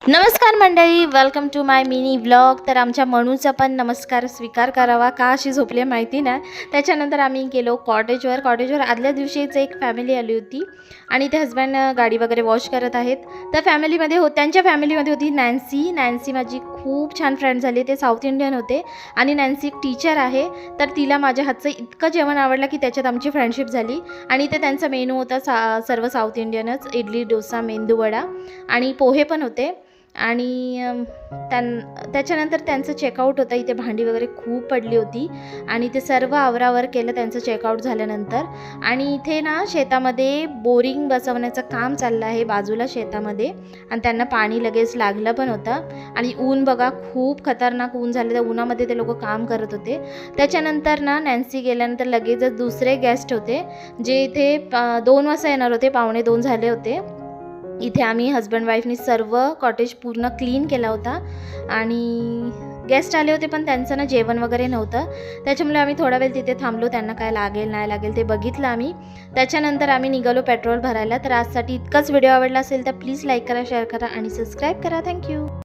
नमस्कार मंडळी, welcome to my mini vlog. तर आमच्या मनूचा पण नमस्कार स्वीकार करावा, का अशी झोपली माहिती नाही. त्याच्यानंतर आम्ही गेलो कॉटेजवर आदल्या दिवशीच एक फॅमिली आली होती आणि ते हस्बंड गाडी वगैरे वॉश करत आहेत. तर त्यांच्या फॅमिलीमध्ये होती नॅन्सी माझी खूप छान फ्रेंड झाली. ते साऊथ इंडियन होते आणि नॅन्सी एक टीचर आहे. तर तिला माझ्या हातचं इतकं जेवण आवडलं की त्याच्यात आमची फ्रेंडशिप झाली. आणि ते त्यांचा मेनू होता सर्व साऊथ इंडियनच, इडली, डोसा, मेंदूवडा आणि पोहे पण होते. आणि त्याच्यानंतर त्यांचं चेकआउट होतं. इथे भांडी वगैरे खूप पडली होती आणि ते सर्व आवरावर केलं त्यांचं चेकआउट झाल्यानंतर. आणि इथे ना शेतामध्ये बोरिंग बसवण्याचं काम चाललं आहे बाजूला शेतामध्ये, आणि त्यांना पाणी लगेच लागलं पण होतं. आणि ऊन बघा, खूप खतरनाक ऊन झालं. त्या उन्हामध्ये ते लोक काम करत होते. त्याच्यानंतर ना नॅन्सी गेल्यानंतर लगेचच दुसरे गेस्ट होते जे इथे 2 वाजता येणार होते, 1:45 झाले होते. इथे आम्ही हस्बंड वाईफनी सर्व कॉटेज पूर्ण क्लीन केला होता. आणि गेस्ट आले होते पण त्यांचं ना जेवण वगैरे नव्हतं, त्याच्यामुळे आम्ही थोडा वेळ तिथे थांबलो. त्यांना काय लागेल नाही लागेल ते बघितलं आम्ही. त्याच्यानंतर आम्ही निघालो पेट्रोल भरायला. तर आजसाठी इतकाच. व्हिडिओ आवडला असेल तर प्लीज लाईक करा, शेअर करा आणि सबस्क्राईब करा. थँक्यू.